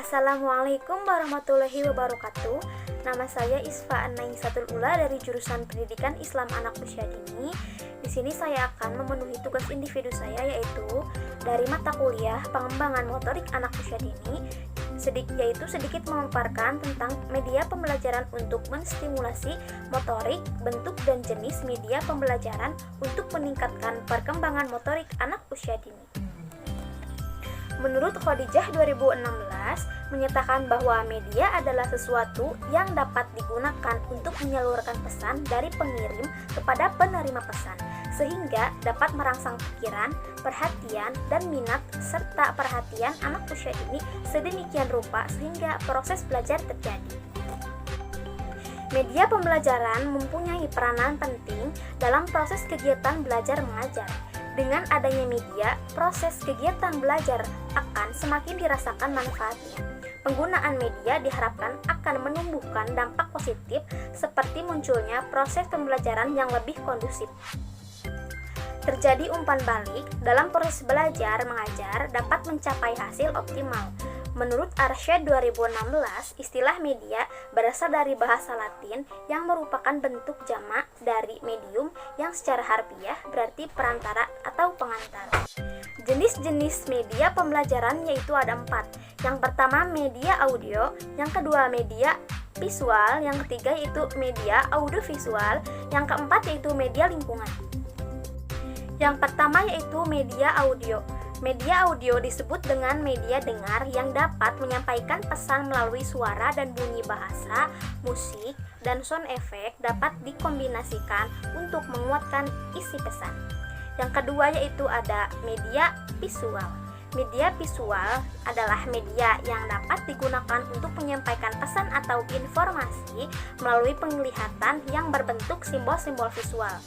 Assalamualaikum warahmatullahi wabarakatuh. Nama saya Isfa An-Naisatul Ula dari jurusan Pendidikan Islam Anak Usia Dini. Di sini saya akan memenuhi tugas individu saya, yaitu dari mata kuliah Pengembangan Motorik Anak Usia Dini, yaitu sedikit memaparkan tentang media pembelajaran untuk menstimulasi motorik, bentuk dan jenis media pembelajaran untuk meningkatkan perkembangan motorik anak usia dini. Menurut Khadijah 2016 menyatakan bahwa media adalah sesuatu yang dapat digunakan untuk menyalurkan pesan dari pengirim kepada penerima pesan, sehingga dapat merangsang pikiran, perhatian, dan minat serta perhatian anak usia dini sedemikian rupa sehingga proses belajar terjadi. Media pembelajaran mempunyai peranan penting dalam proses kegiatan belajar mengajar. Dengan adanya media, proses kegiatan belajar akan semakin dirasakan manfaatnya. Penggunaan media diharapkan akan menumbuhkan dampak positif seperti munculnya proses pembelajaran yang lebih kondusif. Terjadi umpan balik dalam proses belajar mengajar dapat mencapai hasil optimal. Menurut Arsyad 2016, istilah media berasal dari bahasa Latin yang merupakan bentuk jamak dari medium yang secara harfiah berarti perantara atau pengantar. Jenis-jenis media pembelajaran yaitu ada 4. Yang pertama media audio, yang kedua media visual, yang ketiga yaitu media audiovisual, yang keempat yaitu media lingkungan. Yang pertama yaitu media audio. Media audio disebut dengan media dengar yang dapat menyampaikan pesan melalui suara dan bunyi bahasa, musik, dan sound effect dapat dikombinasikan untuk menguatkan isi pesan. Yang kedua yaitu ada media visual. Media visual adalah media yang dapat digunakan untuk menyampaikan pesan atau informasi melalui penglihatan yang berbentuk simbol-simbol visual.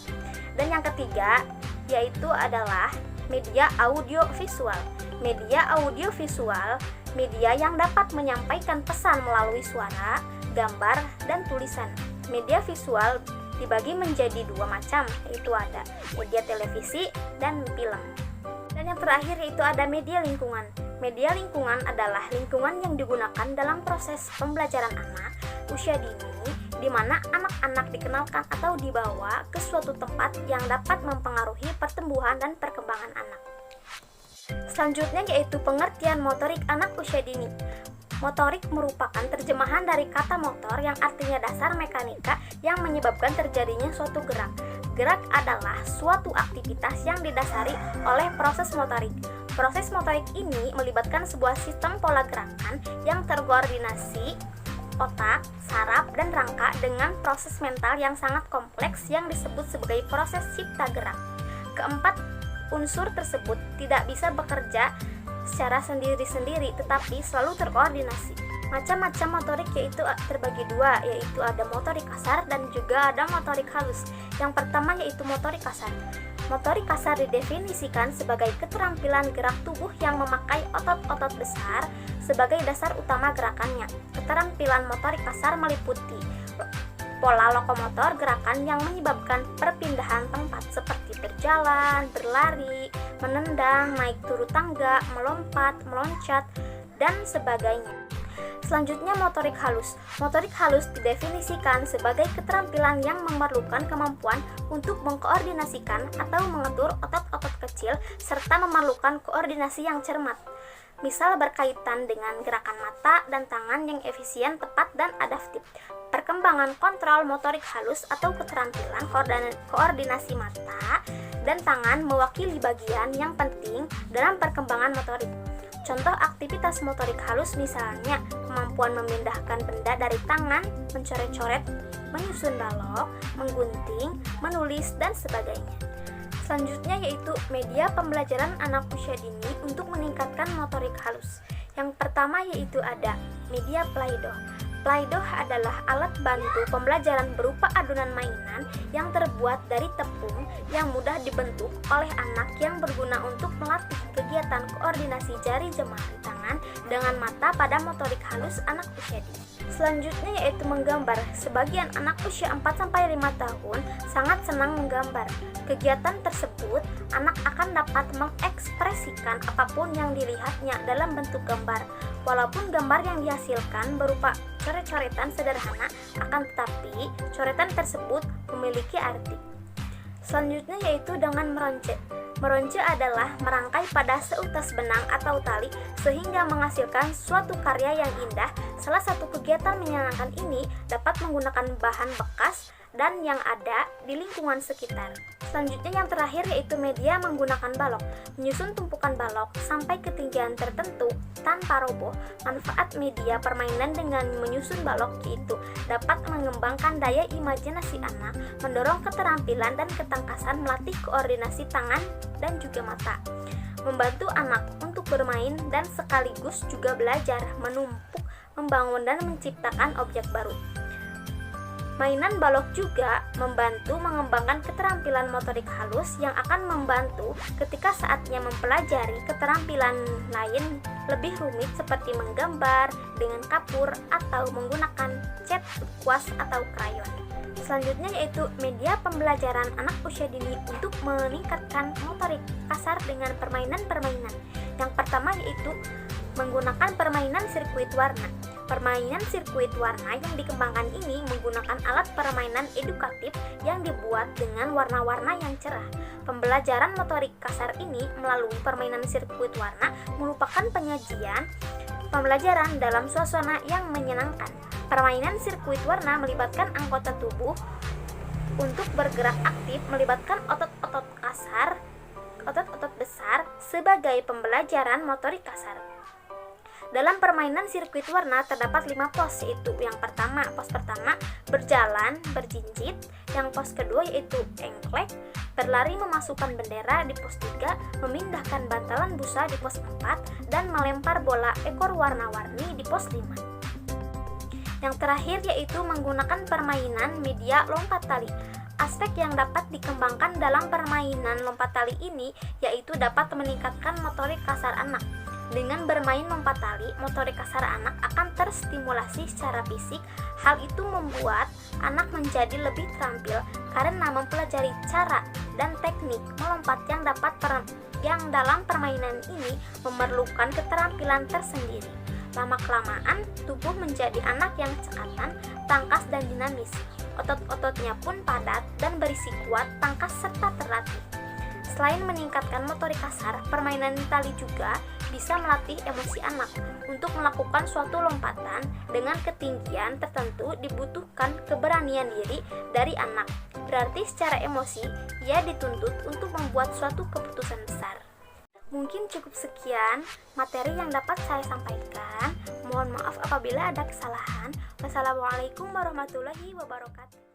Dan yang ketiga yaitu adalah media audiovisual. Media audiovisual, media yang dapat menyampaikan pesan melalui suara, gambar, dan tulisan. Media visual dibagi menjadi 2 macam, yaitu ada media televisi dan film. Dan yang terakhir yaitu ada media lingkungan. Media lingkungan adalah lingkungan yang digunakan dalam proses pembelajaran anak usia dini, di mana anak-anak dikenalkan atau dibawa ke suatu tempat yang dapat mempengaruhi pertumbuhan dan perkembangan anak. Selanjutnya yaitu pengertian motorik anak usia dini. Motorik merupakan terjemahan dari kata motor yang artinya dasar mekanika yang menyebabkan terjadinya suatu gerak. Gerak adalah suatu aktivitas yang didasari oleh proses motorik. Proses motorik ini melibatkan sebuah sistem pola gerakan yang terkoordinasi otak, saraf, dan rangka dengan proses mental yang sangat kompleks yang disebut sebagai proses cipta gerak. Keempat unsur tersebut tidak bisa bekerja secara sendiri-sendiri tetapi selalu terkoordinasi. Macam-macam motorik yaitu terbagi 2, yaitu ada motorik kasar dan juga ada motorik halus. Yang pertama yaitu motorik kasar. Motorik kasar didefinisikan sebagai keterampilan gerak tubuh yang memakai otot-otot besar sebagai dasar utama gerakannya. Keterampilan motorik kasar meliputi pola lokomotor gerakan yang menyebabkan perpindahan tempat seperti berjalan, berlari, menendang, naik turun tangga, melompat, meloncat, dan sebagainya. Selanjutnya motorik halus. Motorik halus didefinisikan sebagai keterampilan yang memerlukan kemampuan untuk mengkoordinasikan atau mengatur otot-otot kecil serta memerlukan koordinasi yang cermat. Misal berkaitan dengan gerakan mata dan tangan yang efisien, tepat, dan adaptif. Perkembangan kontrol motorik halus atau keterampilan koordinasi mata dan tangan mewakili bagian yang penting dalam perkembangan motorik. Contoh aktivitas motorik halus misalnya kemampuan memindahkan benda dari tangan, mencoret-coret, menyusun balok, menggunting, menulis, dan sebagainya. Selanjutnya yaitu media pembelajaran anak usia dini untuk meningkatkan motorik halus. Yang pertama yaitu ada media Play-Doh. Play-Doh adalah alat bantu pembelajaran berupa adonan mainan yang terbuat dari tepung yang mudah dibentuk oleh anak yang berguna untuk melatih kegiatan koordinasi jari jemari tangan dengan mata pada motorik halus anak usia dini. Selanjutnya yaitu menggambar. Sebagian anak usia 4-5 tahun sangat senang menggambar. Kegiatan tersebut, anak akan dapat mengekspresikan apapun yang dilihatnya dalam bentuk gambar. Walaupun gambar yang dihasilkan berupa coret-coretan sederhana, akan tetapi coretan tersebut memiliki arti. Selanjutnya yaitu dengan meronce. Meronce adalah merangkai pada seutas benang atau tali sehingga menghasilkan suatu karya yang indah. Salah satu kegiatan menyenangkan ini dapat menggunakan bahan bekas dan yang ada di lingkungan sekitar. Selanjutnya yang terakhir yaitu media menggunakan balok. Menyusun tumpukan balok sampai ketinggian tertentu tanpa roboh. Manfaat media permainan dengan menyusun balok yaitu dapat mengembangkan daya imajinasi anak, mendorong keterampilan dan ketangkasan, melatih koordinasi tangan dan juga mata, membantu anak untuk bermain dan sekaligus juga belajar menumpuk, membangun dan menciptakan objek baru. Mainan balok juga membantu mengembangkan keterampilan motorik halus yang akan membantu ketika saatnya mempelajari keterampilan lain lebih rumit seperti menggambar dengan kapur atau menggunakan cat kuas atau krayon. Selanjutnya yaitu media pembelajaran anak usia dini untuk meningkatkan motorik kasar dengan permainan-permainan. Yang pertama yaitu menggunakan permainan sirkuit warna. Permainan sirkuit warna yang dikembangkan ini menggunakan alat permainan edukatif yang dibuat dengan warna-warna yang cerah. Pembelajaran motorik kasar ini melalui permainan sirkuit warna merupakan penyajian pembelajaran dalam suasana yang menyenangkan. Permainan sirkuit warna melibatkan anggota tubuh untuk bergerak aktif, melibatkan otot-otot kasar, otot-otot besar sebagai pembelajaran motorik kasar. Dalam permainan sirkuit warna terdapat 5 pos, yaitu yang pertama, pos pertama berjalan berjinjit, yang pos kedua yaitu engklek, berlari memasukkan bendera di pos 3, memindahkan bantalan busa di pos 4, dan melempar bola ekor warna-warni di pos 5. Yang terakhir yaitu menggunakan permainan media lompat tali. Aspek yang dapat dikembangkan dalam permainan lompat tali ini yaitu dapat meningkatkan motorik kasar anak. Dengan bermain lompat tali, motorik kasar anak akan terstimulasi secara fisik. Hal itu membuat anak menjadi lebih terampil karena mempelajari cara dan teknik melompat yang dalam permainan ini memerlukan keterampilan tersendiri. Lama-kelamaan, tubuh menjadi anak yang cekatan, tangkas dan dinamis. Otot-ototnya pun padat dan berisi kuat, tangkas serta terlatih. Selain meningkatkan motorik kasar, permainan tali juga bisa melatih emosi anak. Untuk melakukan suatu lompatan dengan ketinggian tertentu dibutuhkan keberanian diri dari anak. Berarti secara emosi, ia dituntut untuk membuat suatu keputusan besar. Mungkin cukup sekian materi yang dapat saya sampaikan. Mohon maaf apabila ada kesalahan. Wassalamualaikum warahmatullahi wabarakatuh.